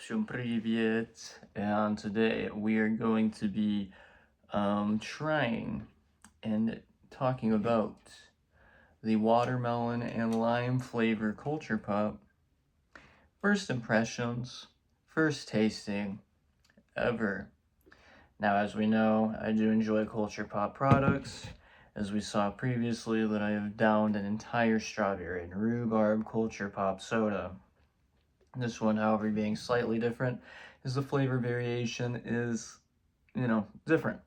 Всем привет! And today we are going to be trying and talking about the watermelon and lime flavor Culture Pop. First impressions, first tasting ever. Now, as we know, I do enjoy Culture Pop products. As we saw previously, that I have downed an entire strawberry and rhubarb Culture Pop soda. This one, however, being slightly different, is the flavor variation is, different.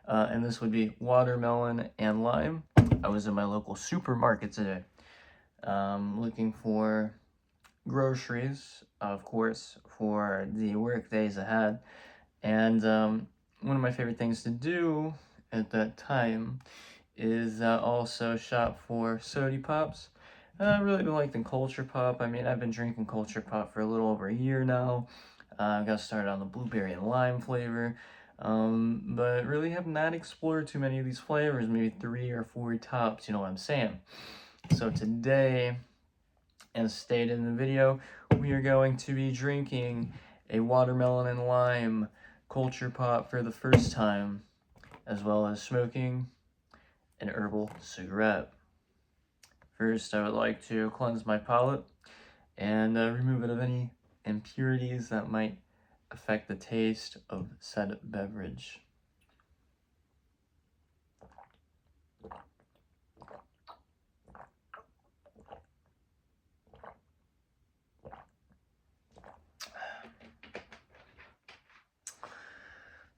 And this would be watermelon and lime. I was in my local supermarket today, looking for groceries, of course, for the work days ahead. And one of my favorite things to do at that time is also shop for sody pops. I've really been liking Culture Pop. I mean, I've been drinking Culture Pop for a little over a year now. I got started on the blueberry and lime flavor, but really have not explored too many of these flavors, maybe 3 or 4 tops, you know what I'm saying? So today, as stated in the video, we are going to be drinking a watermelon and lime Culture Pop for the first time, as well as smoking an herbal cigarette. First, I would like to cleanse my palate and remove it of any impurities that might affect the taste of said beverage.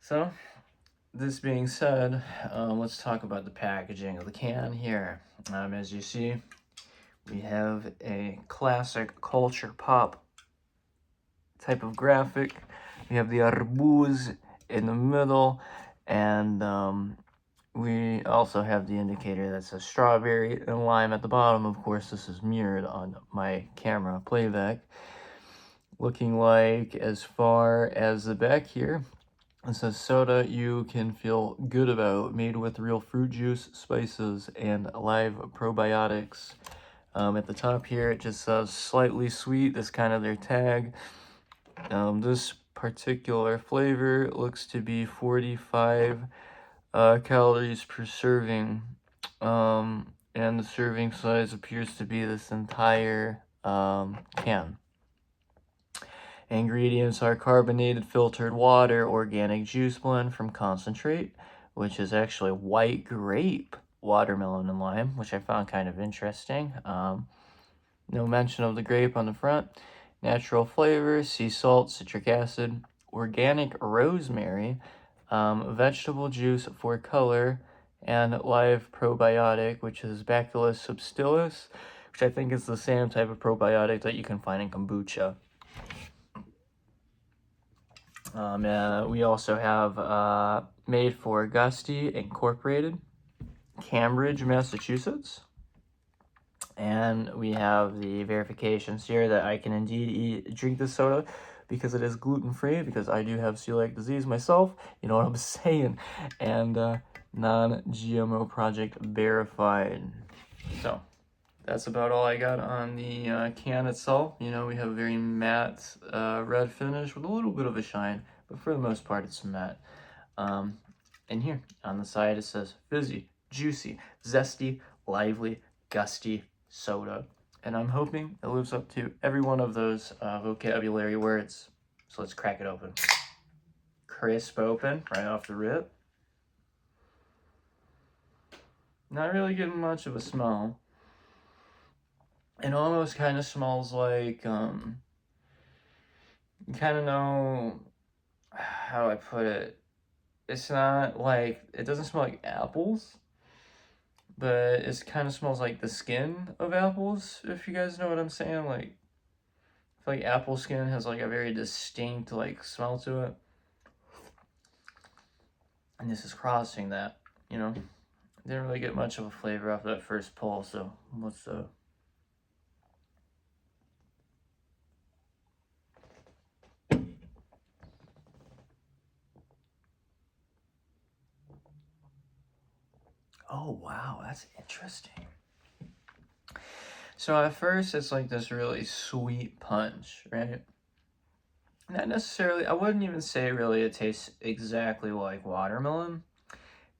So, this being said, let's talk about the packaging of the can here. As you see, we have a classic Culture Pop type of graphic. We have the arbuz in the middle, and we also have the indicator that says strawberry and lime at the bottom. Of course, this is mirrored on my camera playback. Looking like, as far as the back here, it says soda you can feel good about, made with real fruit juice, spices, and live probiotics. At the top here, it just says slightly sweet. That's kind of their tag. This particular flavor looks to be 45 calories per serving, and the serving size appears to be this entire can. Ingredients are carbonated filtered water, organic juice blend from concentrate, which is actually white grape, watermelon, and lime, which I found kind of interesting. No mention of the grape on the front. Natural flavor, sea salt, citric acid, organic rosemary, vegetable juice for color, and live probiotic, which is Bacillus subtilis, which I think is the same type of probiotic that you can find in kombucha. We also have made for Gusty Incorporated, Cambridge, Massachusetts. And we have the verifications here that I can indeed drink this soda because it is gluten-free, because I do have celiac disease myself, you know what I'm saying, and non-GMO project verified. So, that's about all I got on the can itself. You know, we have a very matte red finish with a little bit of a shine, but for the most part it's matte. And here, on the side, it says fizzy, juicy, zesty, lively, gusty soda. And I'm hoping it lives up to every one of those vocabulary words. So let's crack it open. Crisp open, right off the rip. Not really getting much of a smell. It almost kind of smells like, you kind of know, how do I put it? It's not like, it doesn't smell like apples, but it kind of smells like the skin of apples, if you guys know what I'm saying. Like, I feel like apple skin has like a very distinct like smell to it. And this is crossing that, you know. Didn't really get much of a flavor off that first pull, so let's Oh wow, that's interesting. So at first it's like this really sweet punch, right? Not necessarily, I wouldn't even say really it tastes exactly like watermelon.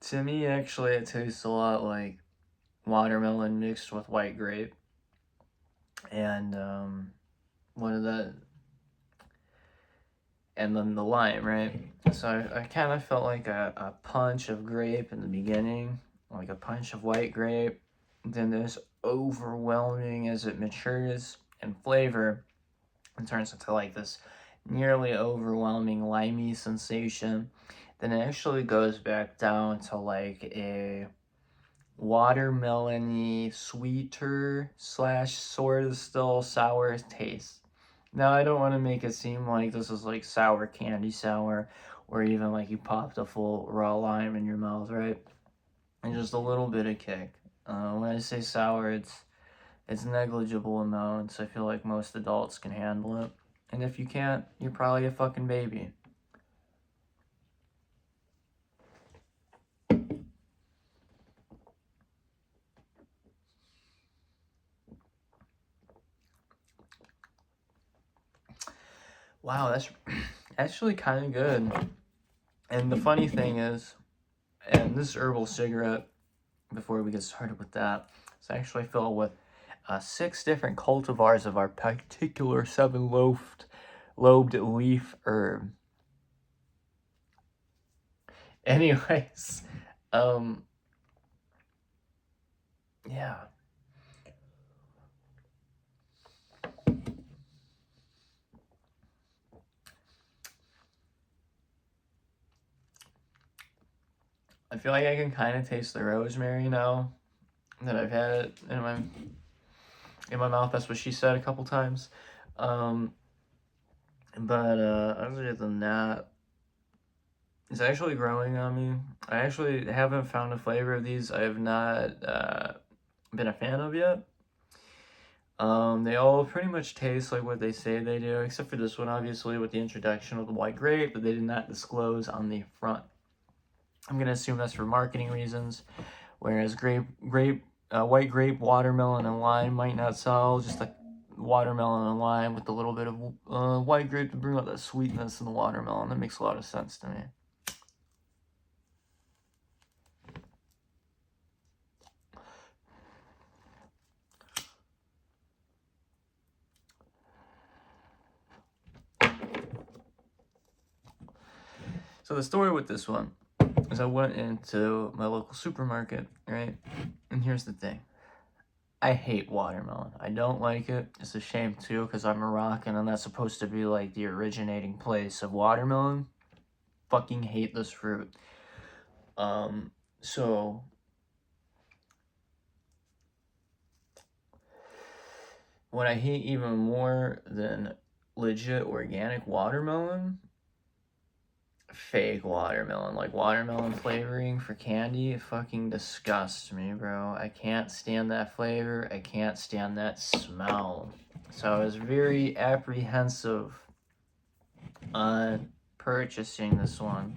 To me, actually, it tastes a lot like watermelon mixed with white grape and what is that? And then the lime, right? So I kind of felt like a punch of grape in the beginning, like a punch of white grape. Then this overwhelming as it matures in flavor and turns into like this nearly overwhelming limey sensation. Then it actually goes back down to like a watermelony, sweeter slash sort of still sour taste. Now, I don't want to make it seem like this is like sour candy sour, or even like you popped a full raw lime in your mouth, right? And just a little bit of kick. When I say sour, it's negligible amounts. I feel like most adults can handle it, and if you can't, you're probably a fucking baby. Wow, that's actually kind of good. And the funny thing is, and this herbal cigarette, before we get started with that, it's actually filled with 6 different cultivars of our particular 7-lobed leaf herb. Anyways, um, yeah. I feel like I can kind of taste the rosemary now that I've had it in my mouth. That's what she said a couple times. Um, but other than that, it's actually growing on me. I actually haven't found a flavor of these I have not been a fan of yet. They all pretty much taste like what they say they do, except for this one, obviously, with the introduction of the white grape that they did not disclose on the front. I'm gonna assume that's for marketing reasons, whereas white grape, watermelon, and lime might not sell. Just like watermelon and lime with a little bit of white grape to bring out that sweetness in the watermelon. That makes a lot of sense to me. So the story with this one is I went into my local supermarket, right? And here's the thing. I hate watermelon. I don't like it. It's a shame too, because I'm Moroccan and that's supposed to be like the originating place of watermelon. Fucking hate this fruit. So what I hate even more than legit organic watermelon, fake watermelon, like watermelon flavoring for candy, it fucking disgusts me, bro. I can't stand that flavor. I can't stand that smell. So I was very apprehensive on purchasing this one.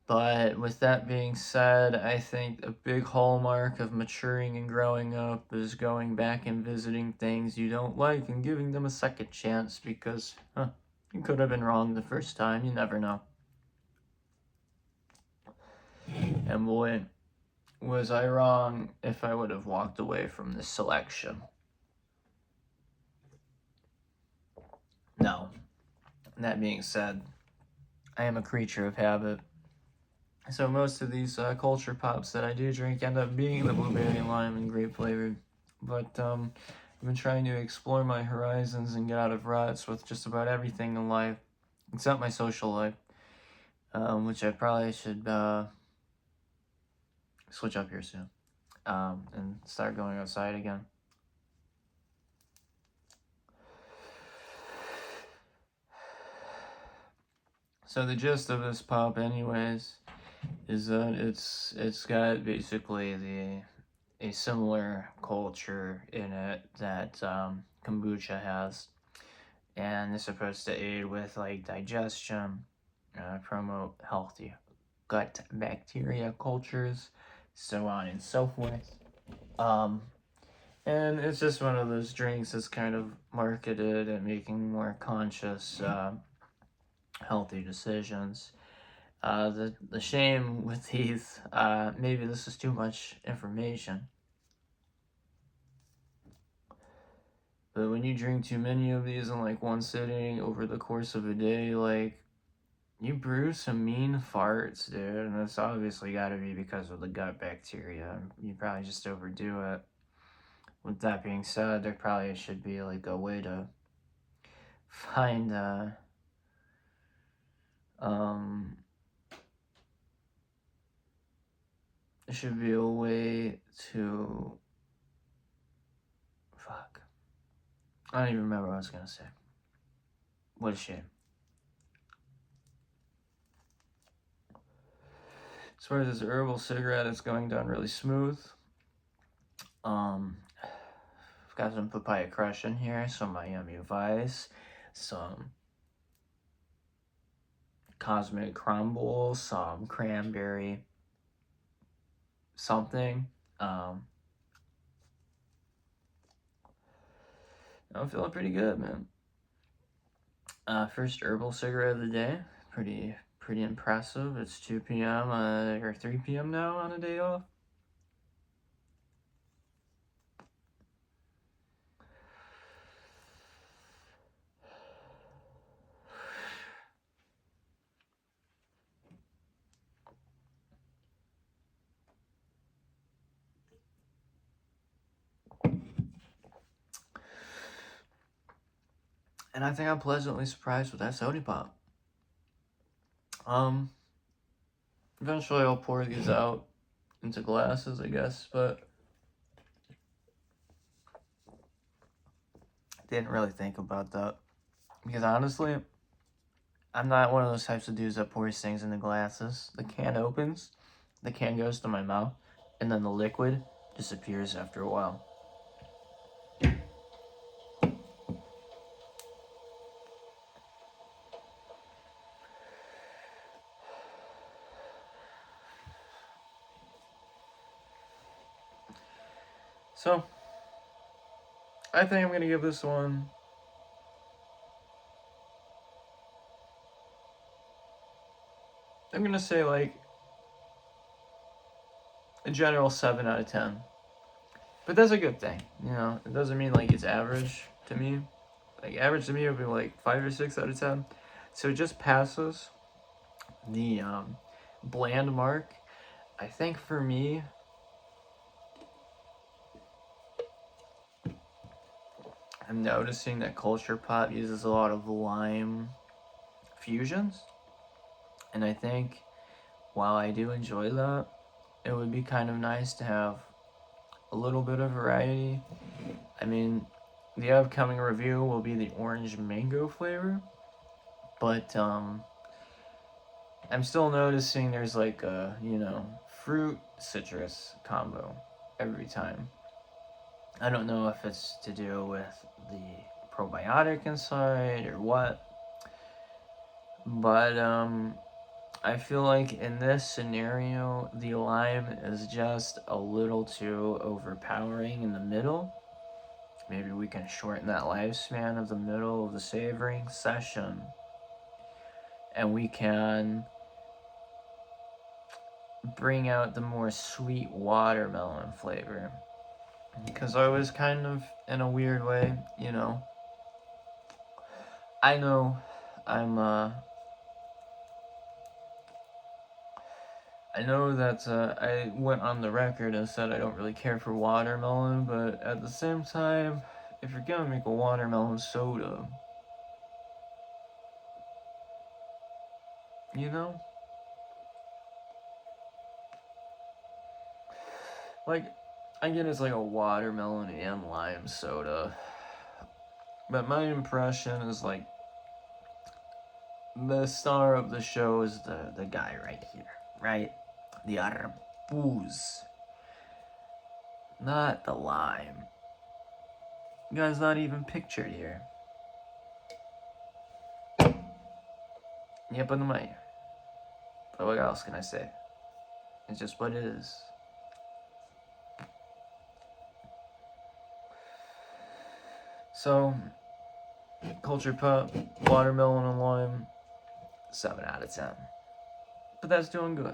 But with that being said, I think a big hallmark of maturing and growing up is going back and visiting things you don't like and giving them a second chance because you could have been wrong the first time. You never know. And boy, was I wrong if I would have walked away from this selection. Now, that being said, I am a creature of habit. So most of these culture pops that I do drink end up being the blueberry, lime, and grape flavored. But I've been trying to explore my horizons and get out of ruts with just about everything in life, except my social life, which I probably should switch up here soon and start going outside again. So the gist of this pop, anyways, is that it's got basically a similar culture in it that kombucha has, and it's supposed to aid with like digestion, promote healthy gut bacteria cultures, so on and so forth. Um, And it's just one of those drinks that's kind of marketed at making more conscious, healthy decisions. The shame with these, maybe this is too much information, but when you drink too many of these in like one sitting over the course of a day, like you brew some mean farts, dude, and that's obviously got to be because of the gut bacteria. You probably just overdo it. With that being said, there probably should be like a way to find um there should be a way to fuck. I don't even remember what I was gonna say. What a shame. As far as this herbal cigarette, it's going down really smooth. I've got some papaya crush in here, some Miami Vice, some Cosmic Crumble, some cranberry something. I'm feeling pretty good, man. First herbal cigarette of the day. Pretty impressive. It's 2 p.m. Or 3 p.m. now on a day off. And I think I'm pleasantly surprised with that soda pop. Eventually I'll pour these out into glasses, I guess, but didn't really think about that. Because honestly, I'm not one of those types of dudes that pours things into glasses. The can opens, the can goes to my mouth, and then the liquid disappears after a while. So, I think I'm gonna give this one I'm gonna say like a general 7 out of 10. But that's a good thing, you know. It doesn't mean like it's average to me. Like average to me would be like 5 or 6 out of 10. So it just passes the bland mark. I think for me, I'm noticing that Culture Pop uses a lot of lime fusions. And I think while I do enjoy that, it would be kind of nice to have a little bit of variety. I mean, the upcoming review will be the orange mango flavor, but I'm still noticing there's like a, fruit citrus combo every time. I don't know if it's to do with the probiotic inside or what, but I feel like in this scenario, the lime is just a little too overpowering in the middle. Maybe we can shorten that lifespan of the middle of the savoring session, and we can bring out the more sweet watermelon flavor. Because I was kind of, in a weird way, I know I'm, I know that I went on the record and said I don't really care for watermelon, but at the same time, if you're gonna make a watermelon soda, you know? Like, I get it's like a watermelon and lime soda, but my impression is like the star of the show is the guy right here, right? The arbuz, not the lime. The guy's not even pictured here. Yeah, but what else can I say? It's just what it is. So, Culture Pup, watermelon and lime, 7 out of 10. But that's doing good.